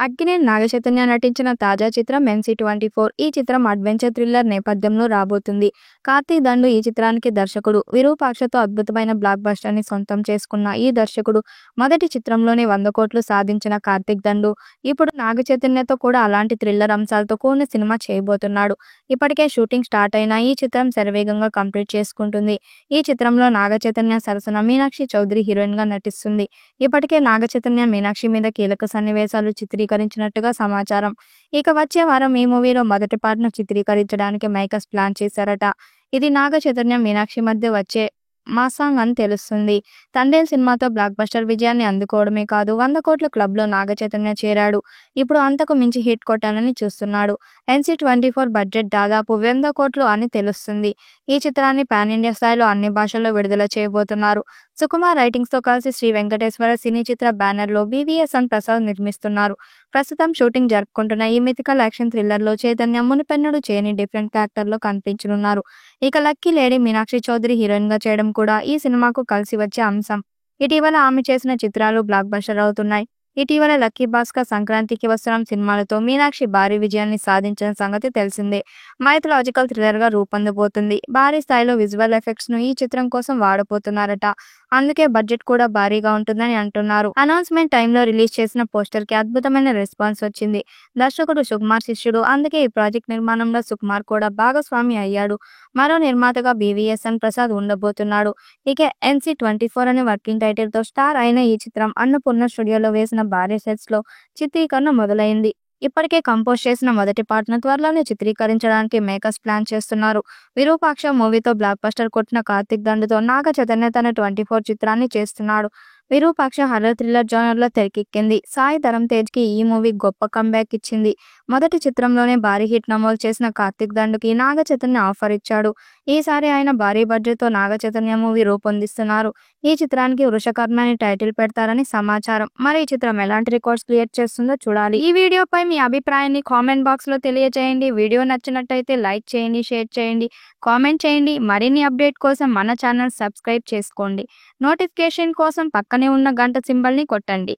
అక్కినేని నాగచైతన్య నటించిన తాజా చిత్రం MC24. ఈ చిత్రం అడ్వెంచర్ థ్రిల్లర్ నేపథ్యంలో రాబోతుంది. కార్తీక్ దండు ఈ చిత్రానికి దర్శకుడు. విరూపాక్షతో అద్భుతమైన బ్లాక్ బస్టర్ని సొంతం చేసుకున్న ఈ దర్శకుడు మొదటి చిత్రంలోనే 100 కోట్లు సాధించిన కార్తీక్ దండు ఇప్పుడు నాగచైతన్యతో కూడా అలాంటి థ్రిల్లర్ అంశాలతో కూడిన సినిమా చేయబోతున్నాడు. ఇప్పటికే షూటింగ్ స్టార్ట్ అయిన ఈ చిత్రం శరవేగంగా కంప్లీట్ చేసుకుంటుంది. ఈ చిత్రంలో నాగచైతన్య సరసన మీనాక్షి చౌదరి హీరోయిన్ గా నటిస్తుంది. ఇప్పటికే నాగచైతన్య మీనాక్షి మీద కీలక సన్నివేశాలు చిత్రీకరించినట్టుగా సమాచారం. ఇక వచ్చే వారం ఈ మూవీలో మొదటి పార్ట్ను చిత్రీకరించడానికి మేకర్స్ ప్లాన్ చేశారట. ఇది నాగ చైతన్య మీనాక్షి మధ్య వచ్చే మాసాంగ్ అని తెలుస్తుంది. తండేల్ సినిమాతో బ్లాక్ బస్టర్ విజయాన్ని అందుకోవడమే కాదు 100 కోట్ల క్లబ్లో నాగ చైతన్య చేరాడు. ఇప్పుడు అంతకు మించి హిట్ కొట్టాలని చూస్తున్నాడు. MC24 బడ్జెట్ దాదాపు 100 కోట్లు అని తెలుస్తుంది. ఈ చిత్రాన్ని పాన్ ఇండియా స్థాయిలో అన్ని భాషల్లో విడుదల చేయబోతున్నారు. సుకుమార్ రైటింగ్స్ తో కలిసి శ్రీ వెంకటేశ్వర సినీ చిత్ర బ్యానర్లో BVSN ప్రసాద్ నిర్మిస్తున్నారు. ప్రస్తుతం షూటింగ్ జరుపుకుంటున్న ఈ మిథికల్ యాక్షన్ థ్రిల్లర్లో చైతన్య మునుపెన్నడూ చేయని డిఫరెంట్ క్యారెక్టర్లో కనిపించనున్నారు. ఇక lucky lady Meenakshi Chaudhary heroine గా చేయడం కూడా ఈ సినిమాకు కలిసి వచ్చే అంశం. ఇటీవల ఆమె చేసిన చిత్రాలు బ్లాక్ బస్టర్ అవుతున్నాయి. ఇటీవల లక్కీ భాస్కర్, సంక్రాంతికి వస్తున్నాం సినిమాలతో మీనాక్షి భారీ విజయాన్ని సాధించిన సంగతి తెలిసిందే. మైథలాజికల్ థ్రిల్లర్ గా రూపొందబోతుంది. భారీ స్థాయిలో విజువల్ ఎఫెక్ట్స్ ను ఈ చిత్రం కోసం వాడబోతున్నారట. అందుకే బడ్జెట్ కూడా భారీగా ఉంటుందని అంటున్నారు. అనౌన్స్మెంట్ టైంలో రిలీజ్ చేసిన పోస్టర్ కి అద్భుతమైన రెస్పాన్స్ వచ్చింది. దర్శకుడు సుకుమార్ శిష్యుడు, అందుకే ఈ ప్రాజెక్ట్ నిర్మాణంలో సుకుమార్ కూడా భాగస్వామి అయ్యాడు. మరో నిర్మాతగా BVSN ప్రసాద్ ఉండబోతున్నాడు. ఇక MC24 అనే వర్కింగ్ టైటిల్ తో స్టార్ అయిన ఈ చిత్రం అన్నపూర్ణ స్టూడియోలో వేసిన భారీ సెట్స్ లో చిత్రీకరణ మొదలైంది. ఇప్పటికే కంపోజ్ చేసిన మొదటి పార్ట్ను త్వరలోనే చిత్రీకరించడానికి మేకర్స్ ప్లాన్ చేస్తున్నారు. విరూపాక్ష మూవీతో బ్లాక్ బస్టర్ కొట్టిన కార్తీక్ దండుతో నాగ చైతన్య తన 24 చిత్రాన్ని చేస్తున్నాడు. విరూపాక్ష హర్రర్ థ్రిల్లర్ జోనర్లో తెరకెక్కింది. సాయి ధరమ్ తేజ్ కి ఈ మూవీ గొప్ప కంబ్యాక్ ఇచ్చింది. మొదటి చిత్రంలోనే భారీ హిట్ నమోదు చేసిన కార్తీక్ దండుకి నాగ చైతన్య ఆఫర్ ఇచ్చాడు. ఈసారి ఆయన భారీ బడ్జెట్ తో నాగ చైతన్య మూవీ రూపొందిస్తున్నారు. ఈ చిత్రానికి వృషకర్మ అని టైటిల్ పెడతారని సమాచారం. మరి ఈ చిత్రం ఎలాంటి రికార్డ్స్ క్రియేట్ చేస్తుందో చూడాలి. ఈ వీడియోపై మీ అభిప్రాయాన్ని కామెంట్ బాక్స్ లో తెలియజేయండి. వీడియో నచ్చినట్టయితే లైక్ చేయండి, షేర్ చేయండి, కామెంట్ చేయండి. మరిన్ని అప్డేట్ కోసం మన ఛానల్ సబ్స్క్రైబ్ చేసుకోండి. నోటిఫికేషన్ కోసం పక్కనే ఉన్న గంట సింబల్ ని కొట్టండి.